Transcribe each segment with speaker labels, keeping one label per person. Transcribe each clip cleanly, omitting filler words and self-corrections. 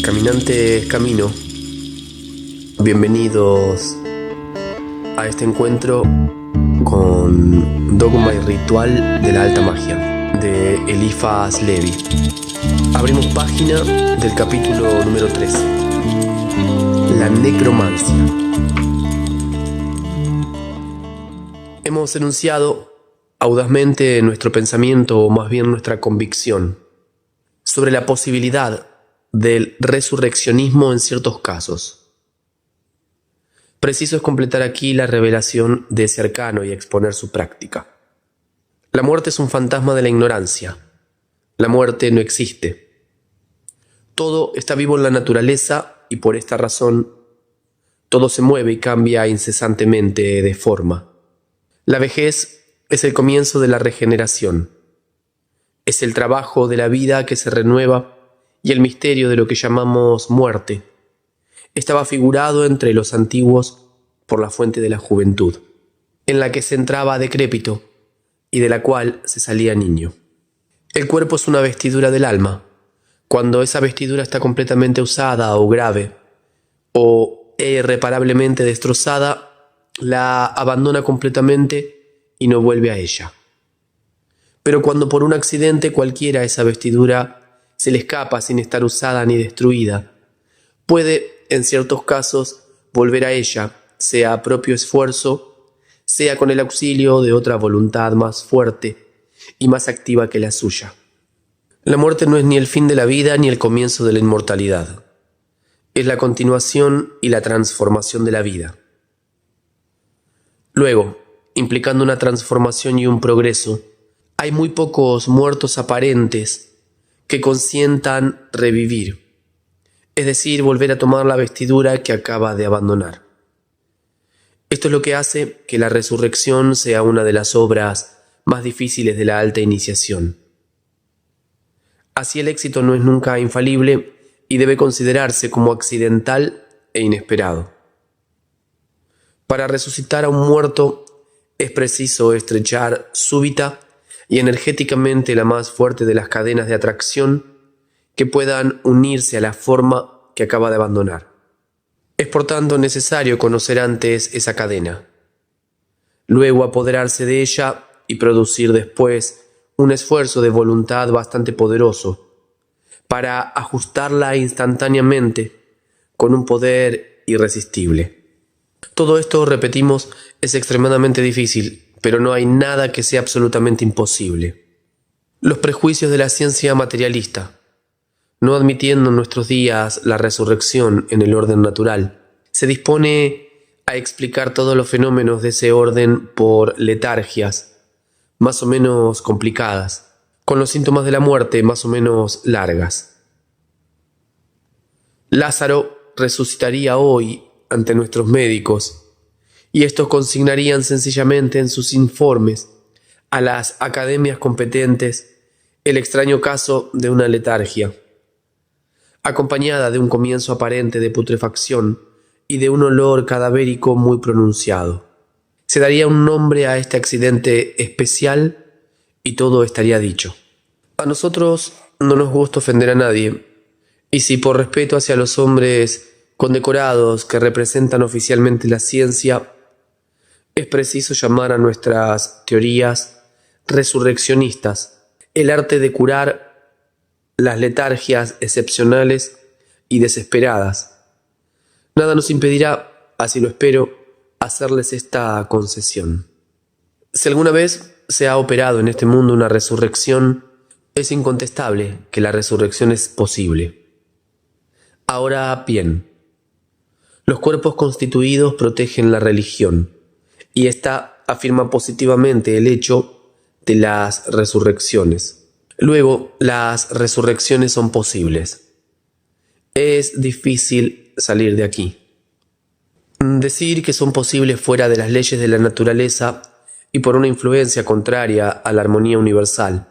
Speaker 1: Caminantes camino, bienvenidos a este encuentro con Dogma y Ritual de la Alta Magia, de Eliphas Levi. Abrimos página del capítulo número 13, la necromancia. Hemos enunciado audazmente nuestro pensamiento, o más bien nuestra convicción, sobre la posibilidad del resurreccionismo en ciertos casos. Preciso es completar aquí la revelación de ese arcano y exponer su práctica. La muerte es un fantasma de la ignorancia. La muerte no existe. Todo está vivo en la naturaleza y por esta razón todo se mueve y cambia incesantemente de forma. La vejez es el comienzo de la regeneración. Es el trabajo de la vida que se renueva y el misterio de lo que llamamos muerte estaba figurado entre los antiguos por la fuente de la juventud, en la que se entraba decrépito y de la cual se salía niño. El cuerpo es una vestidura del alma. Cuando esa vestidura está completamente usada o grave o irreparablemente destrozada, la abandona completamente y no vuelve a ella. Pero cuando por un accidente cualquiera esa vestidura se le escapa sin estar usada ni destruida, puede, en ciertos casos, volver a ella, sea a propio esfuerzo, sea con el auxilio de otra voluntad más fuerte y más activa que la suya. La muerte no es ni el fin de la vida ni el comienzo de la inmortalidad. Es la continuación y la transformación de la vida. Luego, implicando una transformación y un progreso, hay muy pocos muertos aparentes que consientan revivir, es decir, volver a tomar la vestidura que acaba de abandonar. Esto es lo que hace que la resurrección sea una de las obras más difíciles de la alta iniciación. Así el éxito no es nunca infalible y debe considerarse como accidental e inesperado. Para resucitar a un muerto es preciso estrechar súbita y energéticamente la más fuerte de las cadenas de atracción que puedan unirse a la forma que acaba de abandonar. Es por tanto necesario conocer antes esa cadena, luego apoderarse de ella y producir después un esfuerzo de voluntad bastante poderoso para ajustarla instantáneamente con un poder irresistible. Todo esto, repetimos, es extremadamente difícil, pero no hay nada que sea absolutamente imposible. Los prejuicios de la ciencia materialista, no admitiendo en nuestros días la resurrección en el orden natural, se dispone a explicar todos los fenómenos de ese orden por letargias, más o menos complicadas, con los síntomas de la muerte más o menos largas. Lázaro resucitaría hoy ante nuestros médicos, y estos consignarían sencillamente en sus informes a las academias competentes el extraño caso de una letargia, acompañada de un comienzo aparente de putrefacción y de un olor cadavérico muy pronunciado. Se daría un nombre a este accidente especial y todo estaría dicho. A nosotros no nos gusta ofender a nadie, y si por respeto hacia los hombres condecorados que representan oficialmente la ciencia, es preciso llamar a nuestras teorías resurreccionistas, el arte de curar las letargias excepcionales y desesperadas. Nada nos impedirá, así lo espero, hacerles esta concesión. Si alguna vez se ha operado en este mundo una resurrección, es incontestable que la resurrección es posible. Ahora bien, los cuerpos constituidos protegen la religión, y ésta afirma positivamente el hecho de las resurrecciones. Luego, las resurrecciones son posibles. Es difícil salir de aquí. Decir que son posibles fuera de las leyes de la naturaleza y por una influencia contraria a la armonía universal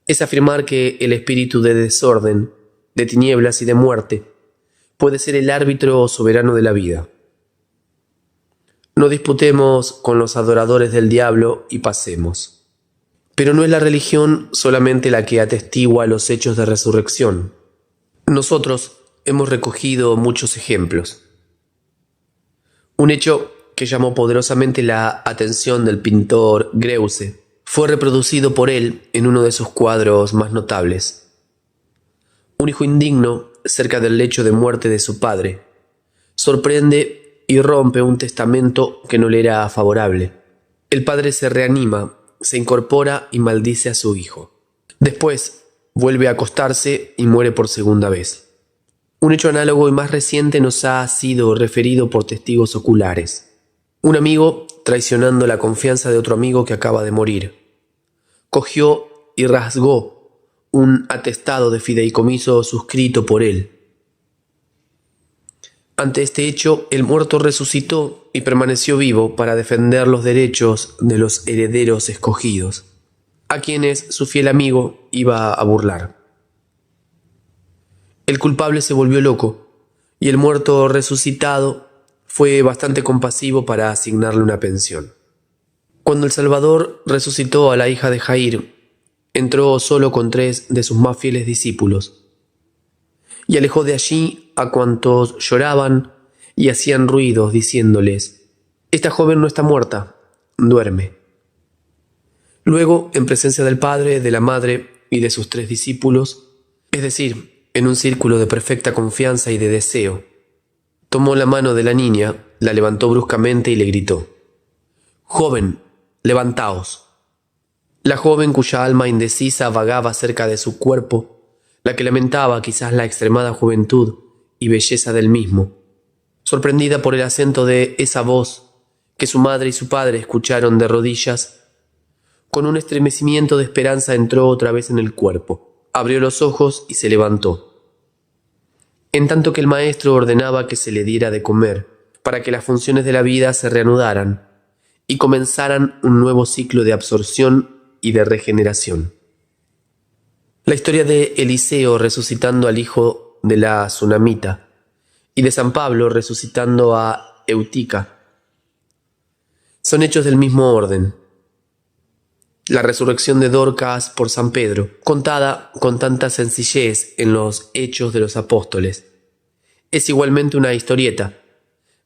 Speaker 1: es afirmar que el espíritu de desorden, de tinieblas y de muerte puede ser el árbitro soberano de la vida. No disputemos con los adoradores del diablo y pasemos. Pero no es la religión solamente la que atestigua los hechos de resurrección. Nosotros hemos recogido muchos ejemplos. Un hecho que llamó poderosamente la atención del pintor Greuze fue reproducido por él en uno de sus cuadros más notables. Un hijo indigno, cerca del lecho de muerte de su padre, sorprende y rompe un testamento que no le era favorable. El padre se reanima, se incorpora y maldice a su hijo. Después vuelve a acostarse y muere por segunda vez. Un hecho análogo y más reciente nos ha sido referido por testigos oculares. Un amigo, traicionando la confianza de otro amigo que acaba de morir, cogió y rasgó un atestado de fideicomiso suscrito por él. Ante este hecho, el muerto resucitó y permaneció vivo para defender los derechos de los herederos escogidos, a quienes su fiel amigo iba a burlar. El culpable se volvió loco y el muerto resucitado fue bastante compasivo para asignarle una pensión. Cuando el Salvador resucitó a la hija de Jair, entró solo con 3 de sus más fieles discípulos y alejó de allí a cuantos lloraban y hacían ruidos diciéndoles: «Esta joven no está muerta, duerme». Luego, en presencia del padre, de la madre y de sus 3 discípulos, es decir, en un círculo de perfecta confianza y de deseo, tomó la mano de la niña, la levantó bruscamente y le gritó: «Joven, levantaos». La joven, cuya alma indecisa vagaba cerca de su cuerpo, la que lamentaba quizás la extremada juventud y belleza del mismo, sorprendida por el acento de esa voz que su madre y su padre escucharon de rodillas, con un estremecimiento de esperanza entró otra vez en el cuerpo, abrió los ojos y se levantó. En tanto que el maestro ordenaba que se le diera de comer, para que las funciones de la vida se reanudaran y comenzaran un nuevo ciclo de absorción y de regeneración. La historia de Eliseo resucitando al hijo de la Sunamita y de San Pablo resucitando a Eutica son hechos del mismo orden. La resurrección de Dorcas por San Pedro, contada con tanta sencillez en los Hechos de los Apóstoles, es igualmente una historieta,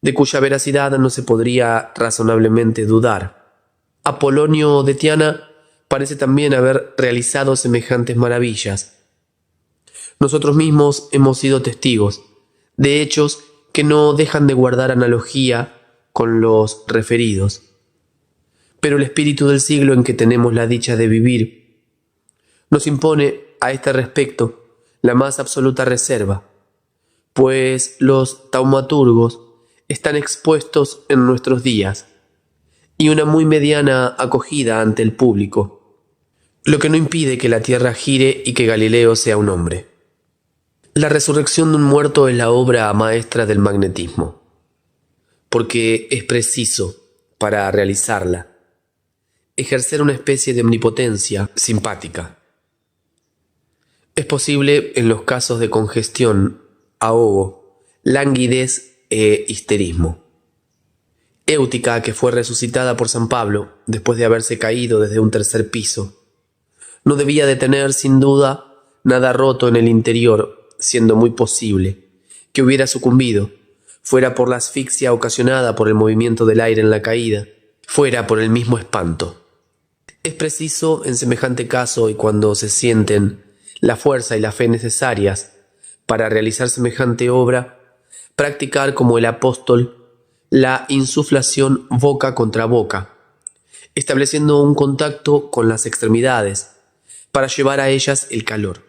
Speaker 1: de cuya veracidad no se podría razonablemente dudar. Apolonio de Tiana parece también haber realizado semejantes maravillas. Nosotros mismos hemos sido testigos de hechos que no dejan de guardar analogía con los referidos. Pero el espíritu del siglo en que tenemos la dicha de vivir nos impone a este respecto la más absoluta reserva, pues los taumaturgos están expuestos en nuestros días y una muy mediana acogida ante el público, lo que no impide que la tierra gire y que Galileo sea un hombre. La resurrección de un muerto es la obra maestra del magnetismo, porque es preciso, para realizarla, ejercer una especie de omnipotencia simpática. Es posible en los casos de congestión, ahogo, languidez e histerismo. Éutica, que fue resucitada por San Pablo después de haberse caído desde un 3er piso, no debía de tener, sin duda, nada roto en el interior, siendo muy posible que hubiera sucumbido, fuera por la asfixia ocasionada por el movimiento del aire en la caída, fuera por el mismo espanto. Es preciso, en semejante caso y cuando se sienten la fuerza y la fe necesarias para realizar semejante obra, practicar como el apóstol la insuflación boca contra boca, estableciendo un contacto con las extremidades para llevar a ellas el calor.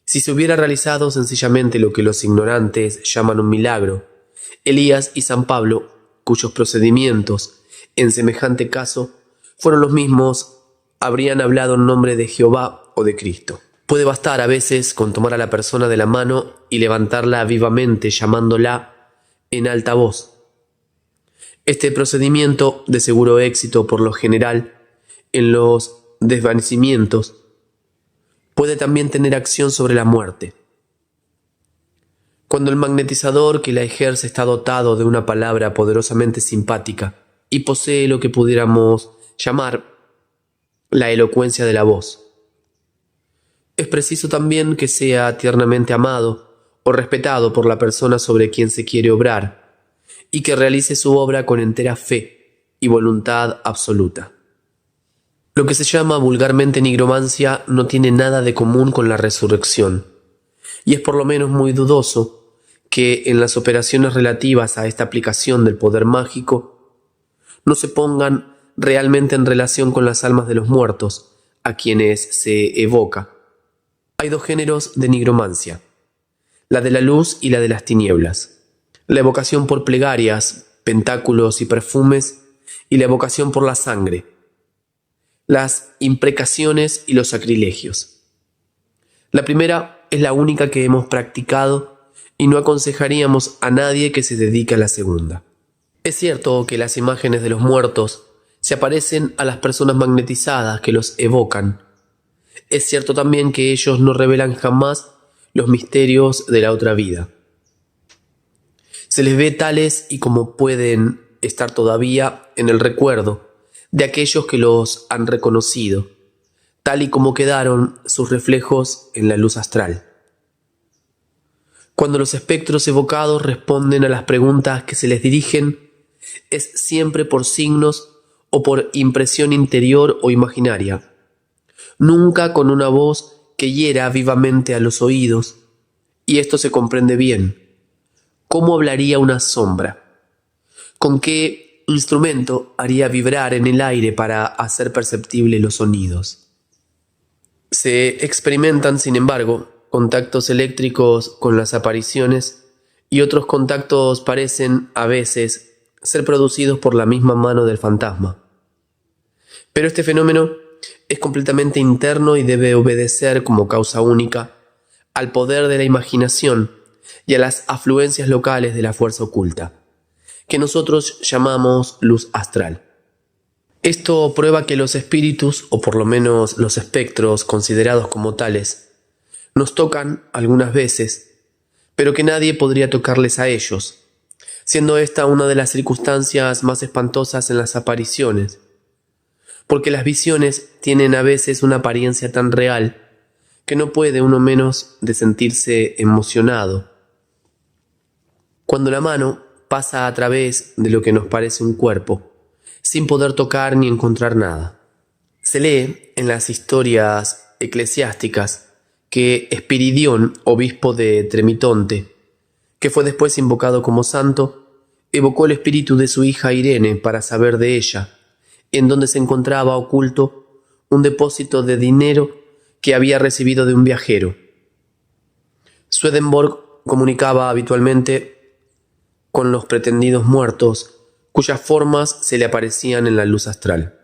Speaker 1: Si se hubiera realizado sencillamente lo que los ignorantes llaman un milagro, Elías y San Pablo, cuyos procedimientos en semejante caso fueron los mismos, habrían hablado en nombre de Jehová o de Cristo. Puede bastar a veces con tomar a la persona de la mano y levantarla vivamente llamándola en alta voz. Este procedimiento, de seguro éxito por lo general en los desvanecimientos, puede también tener acción sobre la muerte. Cuando el magnetizador que la ejerce está dotado de una palabra poderosamente simpática y posee lo que pudiéramos llamar la elocuencia de la voz. Es preciso también que sea tiernamente amado o respetado por la persona sobre quien se quiere obrar, y que realice su obra con entera fe y voluntad absoluta. Lo que se llama vulgarmente nigromancia no tiene nada de común con la resurrección, y es por lo menos muy dudoso que en las operaciones relativas a esta aplicación del poder mágico no se pongan realmente en relación con las almas de los muertos a quienes se evoca. Hay dos géneros de nigromancia, la de la luz y la de las tinieblas, la evocación por plegarias, pentáculos y perfumes, y la evocación por la sangre, las imprecaciones y los sacrilegios. La primera es la única que hemos practicado y no aconsejaríamos a nadie que se dedique a la segunda. Es cierto que las imágenes de los muertos se aparecen a las personas magnetizadas que los evocan. Es cierto también que ellos no revelan jamás los misterios de la otra vida. Se les ve tales y como pueden estar todavía en el recuerdo de aquellos que los han reconocido, tal y como quedaron sus reflejos en la luz astral. Cuando los espectros evocados responden a las preguntas que se les dirigen, es siempre por signos o por impresión interior o imaginaria, nunca con una voz que hiera vivamente a los oídos, y esto se comprende bien. ¿Cómo hablaría una sombra? ¿Con qué instrumento haría vibrar en el aire para hacer perceptibles los sonidos? Se experimentan, sin embargo, contactos eléctricos con las apariciones, y otros contactos parecen, a veces, ser producidos por la misma mano del fantasma. Pero este fenómeno es completamente interno y debe obedecer como causa única al poder de la imaginación y a las afluencias locales de la fuerza oculta, que nosotros llamamos luz astral. Esto prueba que los espíritus, o por lo menos los espectros considerados como tales, nos tocan algunas veces, pero que nadie podría tocarles a ellos, siendo esta una de las circunstancias más espantosas en las apariciones, porque las visiones tienen a veces una apariencia tan real que no puede uno menos de sentirse emocionado. Cuando la mano pasa a través de lo que nos parece un cuerpo, sin poder tocar ni encontrar nada. Se lee en las historias eclesiásticas que Espiridión, obispo de Tremitonte, que fue después invocado como santo, evocó el espíritu de su hija Irene para saber de ella, en donde se encontraba oculto un depósito de dinero que había recibido de un viajero. Swedenborg comunicaba habitualmente con los pretendidos muertos, cuyas formas se le aparecían en la luz astral.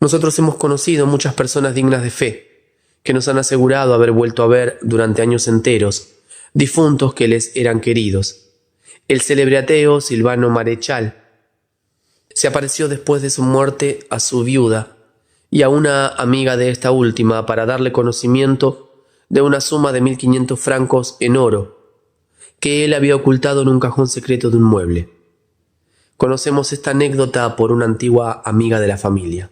Speaker 1: Nosotros hemos conocido muchas personas dignas de fe, que nos han asegurado haber vuelto a ver durante años enteros difuntos que les eran queridos. El célebre ateo Silvano Marechal se apareció después de su muerte a su viuda y a una amiga de esta última para darle conocimiento de una suma de 1.500 francos en oro que él había ocultado en un cajón secreto de un mueble. Conocemos esta anécdota por una antigua amiga de la familia.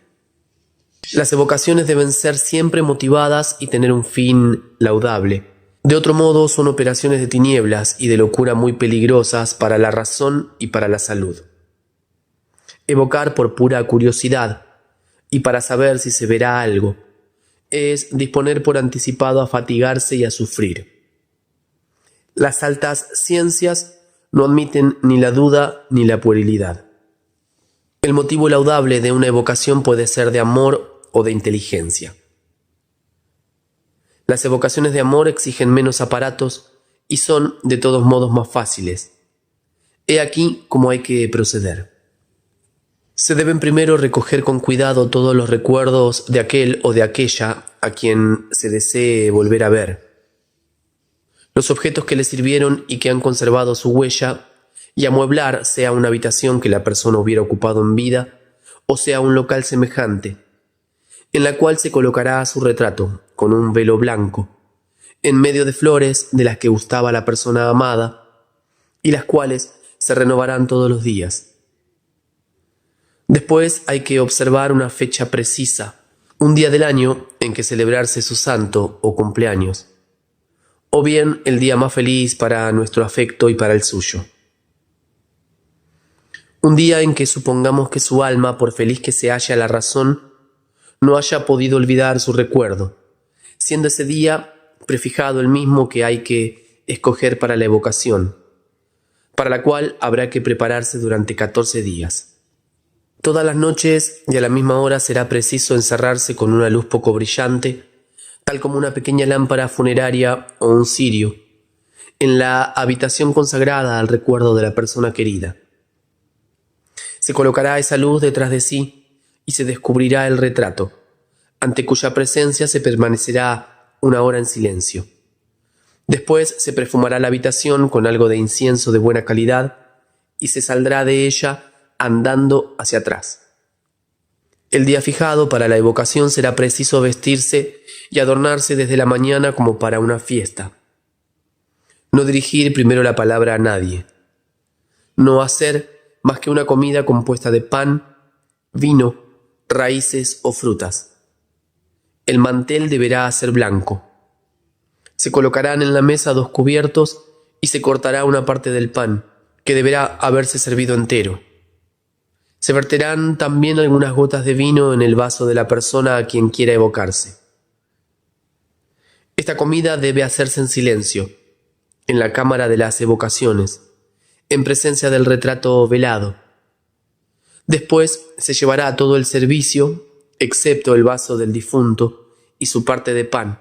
Speaker 1: Las evocaciones deben ser siempre motivadas y tener un fin laudable. De otro modo, son operaciones de tinieblas y de locura muy peligrosas para la razón y para la salud. Evocar por pura curiosidad y para saber si se verá algo es disponer por anticipado a fatigarse y a sufrir. Las altas ciencias no admiten ni la duda ni la puerilidad. El motivo laudable de una evocación puede ser de amor o de inteligencia. Las evocaciones de amor exigen menos aparatos y son, de todos modos, más fáciles. He aquí cómo hay que proceder. Se deben primero recoger con cuidado todos los recuerdos de aquel o de aquella a quien se desee volver a ver. Los objetos que le sirvieron y que han conservado su huella, y amueblar sea una habitación que la persona hubiera ocupado en vida, o sea un local semejante, en la cual se colocará su retrato, con un velo blanco, en medio de flores de las que gustaba la persona amada, y las cuales se renovarán todos los días. Después hay que observar una fecha precisa, un día del año en que celebrarse su santo o cumpleaños, o bien el día más feliz para nuestro afecto y para el suyo. Un día en que supongamos que su alma, por feliz que se halla la razón, no haya podido olvidar su recuerdo, siendo ese día prefijado el mismo que hay que escoger para la evocación, para la cual habrá que prepararse durante 14 días. Todas las noches y a la misma hora será preciso encerrarse con una luz poco brillante, tal como una pequeña lámpara funeraria o un cirio, en la habitación consagrada al recuerdo de la persona querida. Se colocará esa luz detrás de sí y se descubrirá el retrato, ante cuya presencia se permanecerá una hora en silencio. Después se perfumará la habitación con algo de incienso de buena calidad y se saldrá de ella andando hacia atrás. El día fijado para la evocación será preciso vestirse y adornarse desde la mañana como para una fiesta. No dirigir primero la palabra a nadie. No hacer más que una comida compuesta de pan, vino, raíces o frutas. El mantel deberá ser blanco. Se colocarán en la mesa 2 cubiertos y se cortará una parte del pan, que deberá haberse servido entero. Se verterán también algunas gotas de vino en el vaso de la persona a quien quiera evocarse. Esta comida debe hacerse en silencio, en la cámara de las evocaciones, en presencia del retrato velado. Después se llevará todo el servicio, excepto el vaso del difunto y su parte de pan,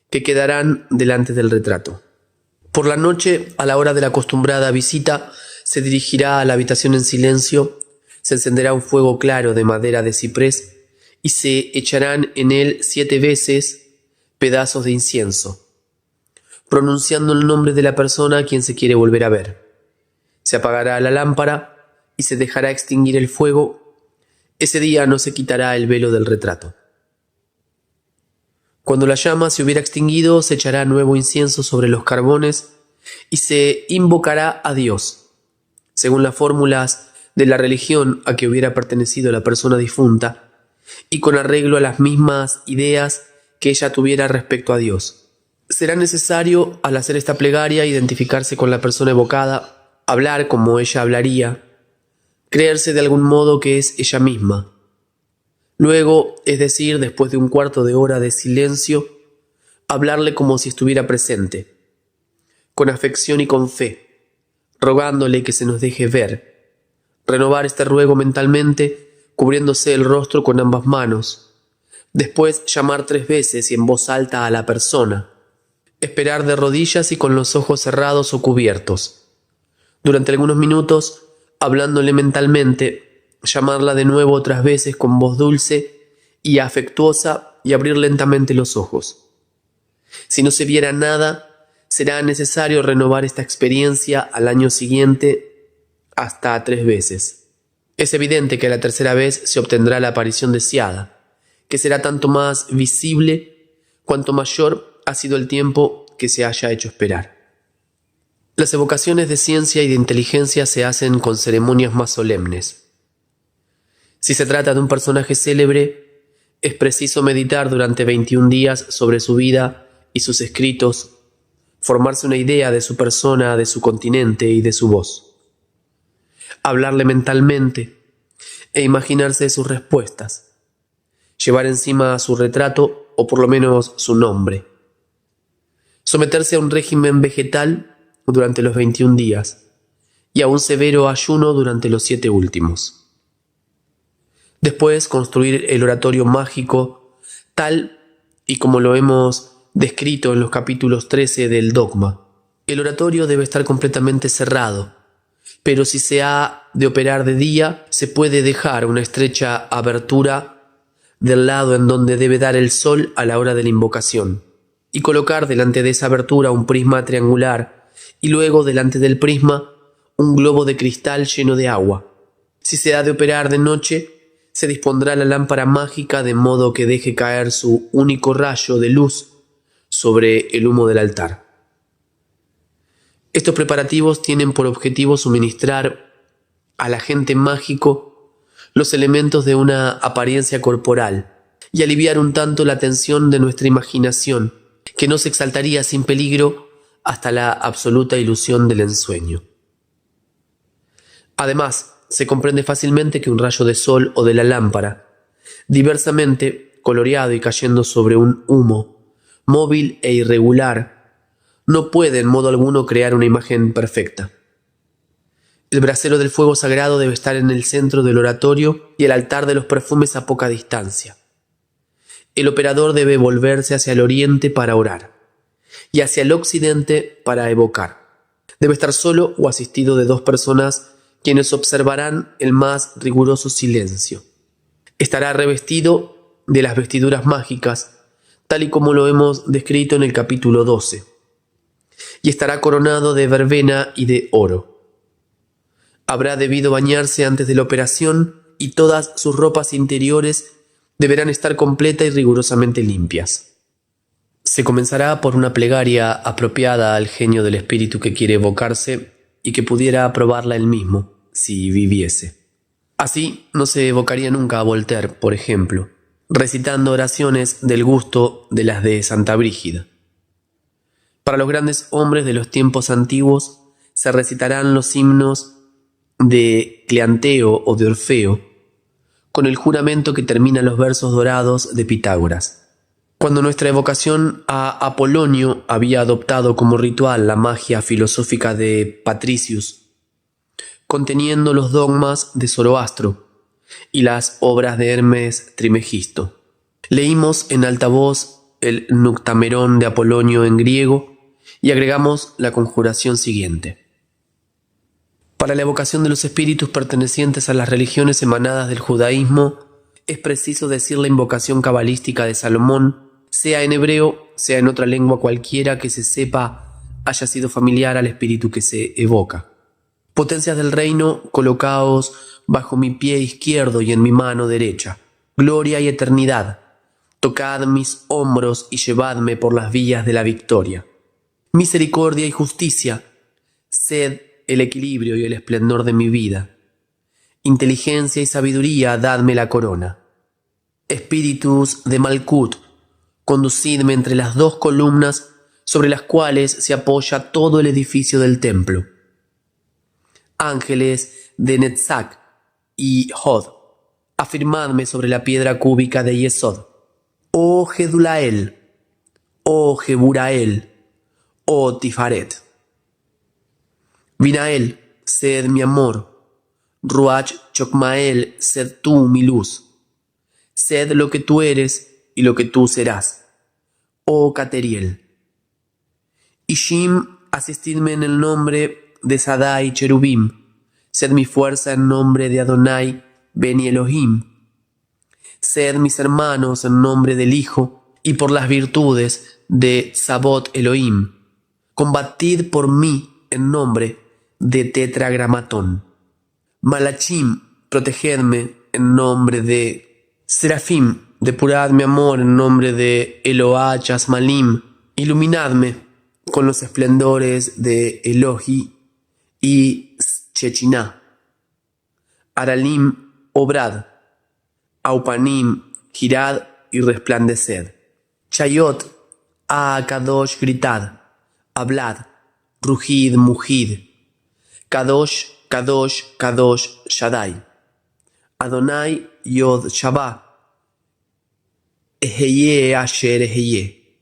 Speaker 1: que quedarán delante del retrato. Por la noche, a la hora de la acostumbrada visita, se dirigirá a la habitación en silencio, se encenderá un fuego claro de madera de ciprés y se echarán en él 7 veces pedazos de incienso, pronunciando el nombre de la persona a quien se quiere volver a ver. Se apagará la lámpara y se dejará extinguir el fuego. Ese día no se quitará el velo del retrato. Cuando la llama se hubiera extinguido, se echará nuevo incienso sobre los carbones y se invocará a Dios, según las fórmulas de la religión a que hubiera pertenecido la persona difunta, y con arreglo a las mismas ideas que ella tuviera respecto a Dios. Será necesario, al hacer esta plegaria, identificarse con la persona evocada, hablar como ella hablaría, creerse de algún modo que es ella misma. Luego, es decir, después de un cuarto de hora de silencio, hablarle como si estuviera presente, con afección y con fe, rogándole que se nos deje ver, renovar este ruego mentalmente, cubriéndose el rostro con ambas manos, después llamar 3 veces y en voz alta a la persona, esperar de rodillas y con los ojos cerrados o cubiertos. Durante algunos minutos, hablándole mentalmente, llamarla de nuevo otras veces con voz dulce y afectuosa y abrir lentamente los ojos. Si no se viera nada, será necesario renovar esta experiencia al año siguiente hasta 3 veces. Es evidente que a la tercera vez se obtendrá la aparición deseada, que será tanto más visible cuanto mayor ha sido el tiempo que se haya hecho esperar. Las evocaciones de ciencia y de inteligencia se hacen con ceremonias más solemnes. Si se trata de un personaje célebre, es preciso meditar durante 21 días sobre su vida y sus escritos, formarse una idea de su persona, de su continente y de su voz. Hablarle mentalmente e imaginarse sus respuestas. Llevar encima su retrato o por lo menos su nombre. Someterse a un régimen vegetal durante los 21 días y a un severo ayuno durante los 7 últimos. Después construir el oratorio mágico tal y como lo hemos descrito en los capítulos 13 del dogma. El oratorio debe estar completamente cerrado, pero si se ha de operar de día, se puede dejar una estrecha abertura del lado en donde debe dar el sol a la hora de la invocación, y colocar delante de esa abertura un prisma triangular, y luego delante del prisma un globo de cristal lleno de agua. Si se ha de operar de noche, se dispondrá la lámpara mágica de modo que deje caer su único rayo de luz sobre el humo del altar. Estos preparativos tienen por objetivo suministrar al agente mágico los elementos de una apariencia corporal y aliviar un tanto la tensión de nuestra imaginación, que no se exaltaría sin peligro hasta la absoluta ilusión del ensueño. Además, se comprende fácilmente que un rayo de sol o de la lámpara, diversamente coloreado y cayendo sobre un humo, móvil e irregular, no puede en modo alguno crear una imagen perfecta. El brasero del fuego sagrado debe estar en el centro del oratorio y el altar de los perfumes a poca distancia. El operador debe volverse hacia el oriente para orar y hacia el occidente para evocar. Debe estar solo o asistido de 2 personas quienes observarán el más riguroso silencio. Estará revestido de las vestiduras mágicas, tal y como lo hemos descrito en el capítulo 12, y estará coronado de verbena y de oro. Habrá debido bañarse antes de la operación y todas sus ropas interiores deberán estar completa y rigurosamente limpias. Se comenzará por una plegaria apropiada al genio del espíritu que quiere evocarse y que pudiera aprobarla él mismo, si viviese. Así no se evocaría nunca a Voltaire, por ejemplo, recitando oraciones del gusto de las de Santa Brígida. Para los grandes hombres de los tiempos antiguos se recitarán los himnos de Cleanteo o de Orfeo, con el juramento que termina los versos dorados de Pitágoras. Cuando nuestra evocación a Apolonio había adoptado como ritual la magia filosófica de Patricius, conteniendo los dogmas de Zoroastro y las obras de Hermes Trimegisto, leímos en alta voz el Noctamerón de Apolonio en griego y agregamos la conjuración siguiente. Para la evocación de los espíritus pertenecientes a las religiones emanadas del judaísmo, es preciso decir la invocación cabalística de Salomón, sea en hebreo, sea en otra lengua cualquiera que se sepa haya sido familiar al espíritu que se evoca. Potencias del reino, colocaos bajo mi pie izquierdo y en mi mano derecha. Gloria y eternidad, tocad mis hombros y llevadme por las vías de la victoria. Misericordia y justicia, sed el equilibrio y el esplendor de mi vida. Inteligencia y sabiduría, dadme la corona. Espíritus de Malkut, conducidme entre las 2 columnas sobre las cuales se apoya todo el edificio del templo. Ángeles de Netzach y Hod, afirmadme sobre la piedra cúbica de Yesod. Oh Gedulael, oh Geburael, oh Tifaret. Vinael, sed mi amor. Ruach Chokmael, sed tú mi luz. Sed lo que tú eres y lo que tú serás. Oh Cateriel. Ishim, asistidme en el nombre de Sadai Cherubim. Sed mi fuerza en nombre de Adonai Beni Elohim. Sed mis hermanos en nombre del Hijo y por las virtudes de Sabot Elohim. Combatid por mí en nombre de Tetragramatón. Malachim, protegedme en nombre de Serafim. Depurad mi amor en nombre de Eloah Chasmalim. Iluminadme con los esplendores de Elohi y Chechiná. Aralim, obrad. Aupanim, girad y resplandeced. Chayot, Kadosh, gritad. Hablad, rugid, mugid. Kadosh, Kadosh, Kadosh, Shaddai. Adonai, Yod, Shabbat. Eheye, Asher, Eheye.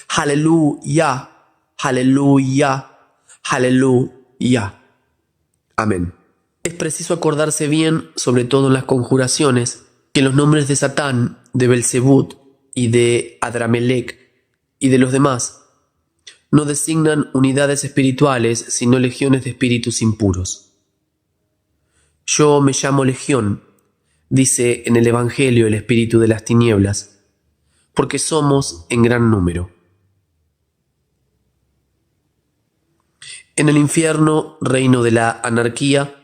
Speaker 1: Aleluya, aleluya, aleluya. Amén. Es preciso acordarse bien, sobre todo en las conjuraciones, que los nombres de Satán, de Belzebut y de Adramelech y de los demás no designan unidades espirituales, sino legiones de espíritus impuros. Yo me llamo Legión, dice en el Evangelio el espíritu de las tinieblas, porque somos en gran número. En el infierno, reino de la anarquía,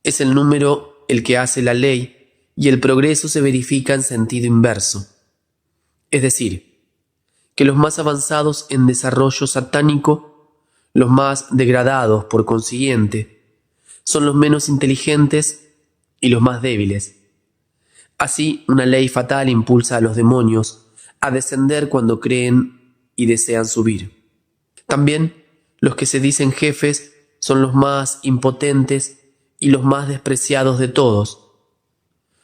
Speaker 1: es el número el que hace la ley y el progreso se verifica en sentido inverso. Es decir, que los más avanzados en desarrollo satánico, los más degradados por consiguiente, son los menos inteligentes y los más débiles, Así, una ley fatal impulsa a los demonios a descender cuando creen y desean subir. También, los que se dicen jefes son los más impotentes y los más despreciados de todos.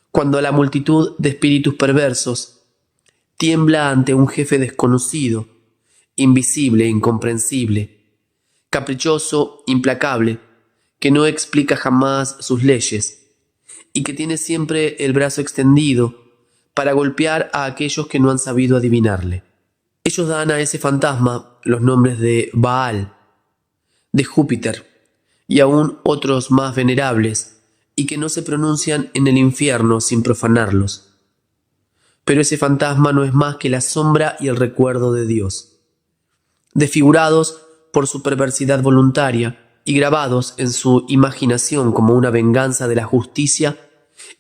Speaker 1: Cuando la multitud de espíritus perversos tiembla ante un jefe desconocido, invisible e incomprensible, caprichoso, implacable, que no explica jamás sus leyes y que tiene siempre el brazo extendido para golpear a aquellos que no han sabido adivinarle. Ellos dan a ese fantasma los nombres de Baal, de Júpiter y aún otros más venerables y que no se pronuncian en el infierno sin profanarlos. Pero ese fantasma no es más que la sombra y el recuerdo de Dios, desfigurados por su perversidad voluntaria y grabados en su imaginación como una venganza de la justicia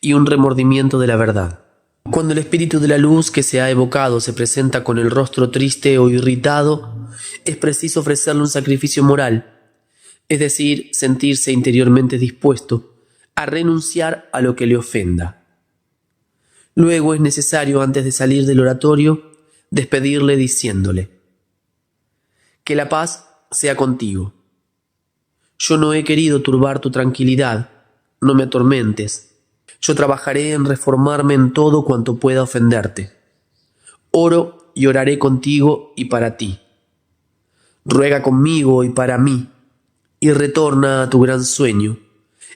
Speaker 1: y un remordimiento de la verdad. Cuando el espíritu de la luz que se ha evocado se presenta con el rostro triste o irritado, es preciso ofrecerle un sacrificio moral, es decir, sentirse interiormente dispuesto a renunciar a lo que le ofenda. Luego es necesario, antes de salir del oratorio, despedirle diciéndole: «Que la paz sea contigo. Yo no he querido turbar tu tranquilidad, no me atormentes. Yo trabajaré en reformarme en todo cuanto pueda ofenderte. Oro y oraré contigo y para ti. Ruega conmigo y para mí, y retorna a tu gran sueño,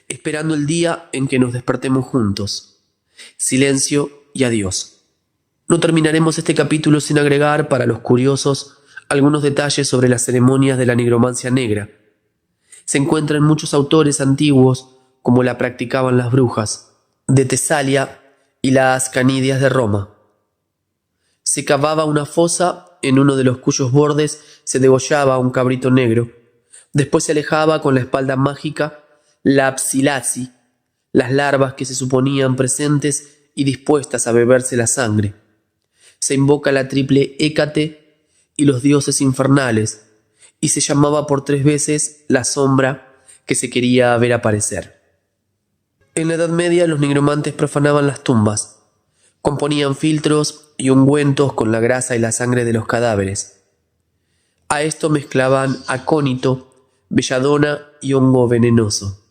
Speaker 1: esperando el día en que nos despertemos juntos. Silencio y adiós». No terminaremos este capítulo sin agregar, para los curiosos, algunos detalles sobre las ceremonias de la nigromancia negra. Se encuentra en muchos autores antiguos como la practicaban las brujas de Tesalia y las canidias de Roma. Se cavaba una fosa en uno de los cuyos bordes se degollaba un cabrito negro. Después se alejaba con la espalda mágica la psilaci, las larvas que se suponían presentes y dispuestas a beberse la sangre. Se invoca la triple Hécate y los dioses infernales, y se llamaba por 3 veces la sombra que se quería ver aparecer. En la Edad Media los nigromantes profanaban las tumbas, componían filtros y ungüentos con la grasa y la sangre de los cadáveres. A esto mezclaban acónito, belladona y hongo venenoso.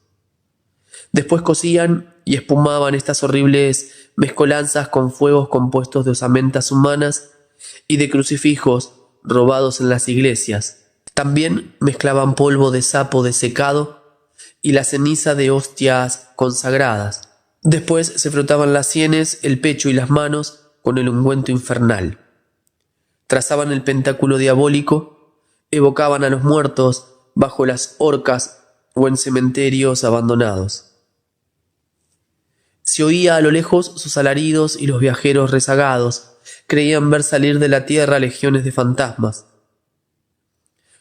Speaker 1: Después cocían y espumaban estas horribles mezcolanzas con fuegos compuestos de osamentas humanas y de crucifijos robados en las iglesias. También mezclaban polvo de sapo desecado y la ceniza de hostias consagradas. Después se frotaban las sienes, el pecho y las manos con el ungüento infernal. Trazaban el pentáculo diabólico, evocaban a los muertos bajo las horcas o en cementerios abandonados. Se oía a lo lejos sus alaridos y los viajeros rezagados creían ver salir de la tierra legiones de fantasmas.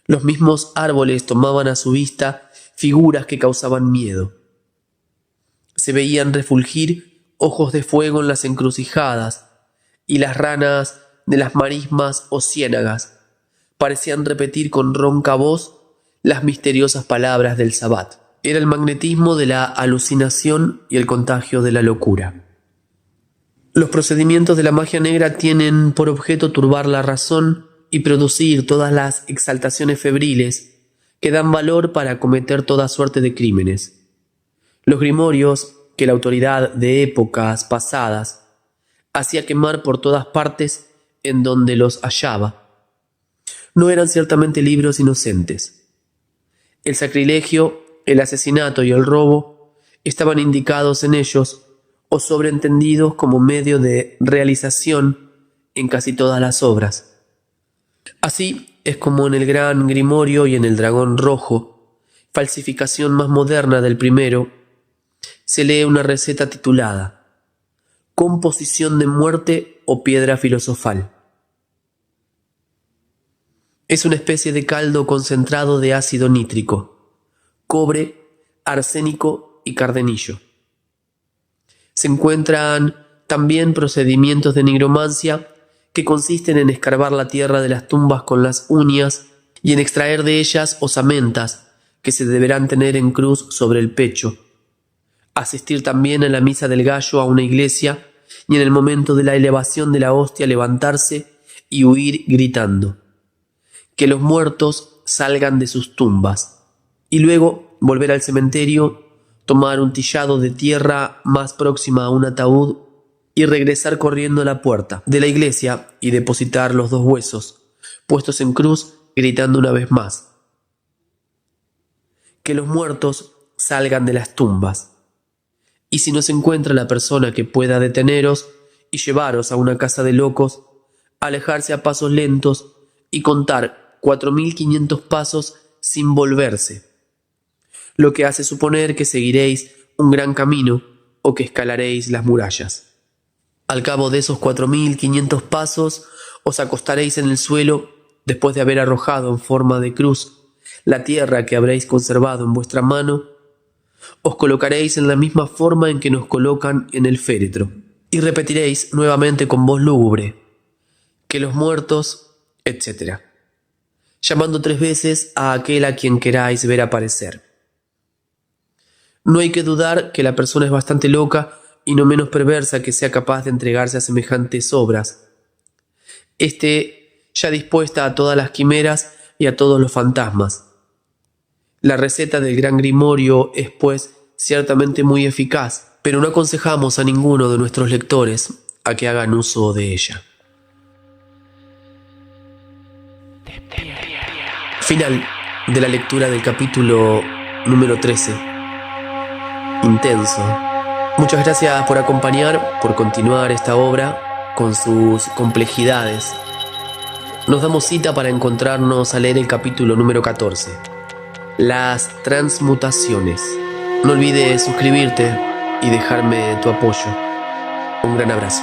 Speaker 1: Los mismos árboles tomaban a su vista figuras que causaban miedo. Se veían refulgir ojos de fuego en las encrucijadas, y las ranas de las marismas o ciénagas parecían repetir con ronca voz las misteriosas palabras del sabbat. Era el magnetismo de la alucinación y el contagio de la locura. Los procedimientos de la magia negra tienen por objeto turbar la razón y producir todas las exaltaciones febriles que dan valor para cometer toda suerte de crímenes. Los grimorios, que la autoridad de épocas pasadas hacía quemar por todas partes en donde los hallaba, no eran ciertamente libros inocentes. El sacrilegio, el asesinato y el robo estaban indicados en ellos o sobreentendidos como medio de realización en casi todas las obras. Así es como en el Gran Grimorio y en el Dragón Rojo, falsificación más moderna del primero, se lee una receta titulada «Composición de muerte o piedra filosofal». Es una especie de caldo concentrado de ácido nítrico, cobre, arsénico y cardenillo. Se encuentran también procedimientos de nigromancia que consisten en escarbar la tierra de las tumbas con las uñas y en extraer de ellas osamentas que se deberán tener en cruz sobre el pecho. Asistir también a la misa del gallo a una iglesia y en el momento de la elevación de la hostia levantarse y huir gritando. Que los muertos salgan de sus tumbas, y luego volver al cementerio, tomar un tillado de tierra más próxima a un ataúd y regresar corriendo a la puerta de la iglesia y depositar los 2 huesos, puestos en cruz, gritando una vez más. Que los muertos salgan de las tumbas. Y si no se encuentra la persona que pueda deteneros y llevaros a una casa de locos, alejarse a pasos lentos y contar 4.500 pasos sin volverse, lo que hace suponer que seguiréis un gran camino o que escalaréis las murallas. Al cabo de esos 4.500 pasos os acostaréis en el suelo después de haber arrojado en forma de cruz la tierra que habréis conservado en vuestra mano. Os colocaréis en la misma forma en que nos colocan en el féretro, y repetiréis nuevamente con voz lúgubre, que los muertos, etc., llamando 3 veces a aquel a quien queráis ver aparecer. No hay que dudar que la persona es bastante loca y no menos perversa que sea capaz de entregarse a semejantes obras. Ya dispuesta a todas las quimeras y a todos los fantasmas. La receta del gran Grimorio es, pues, ciertamente muy eficaz, pero no aconsejamos a ninguno de nuestros lectores a que hagan uso de ella. Final de la lectura del capítulo número 13. Intenso. Muchas gracias por acompañar, por continuar esta obra con sus complejidades. Nos damos cita para encontrarnos a leer el capítulo número 14. Las transmutaciones. No olvides suscribirte y dejarme tu apoyo. Un gran abrazo.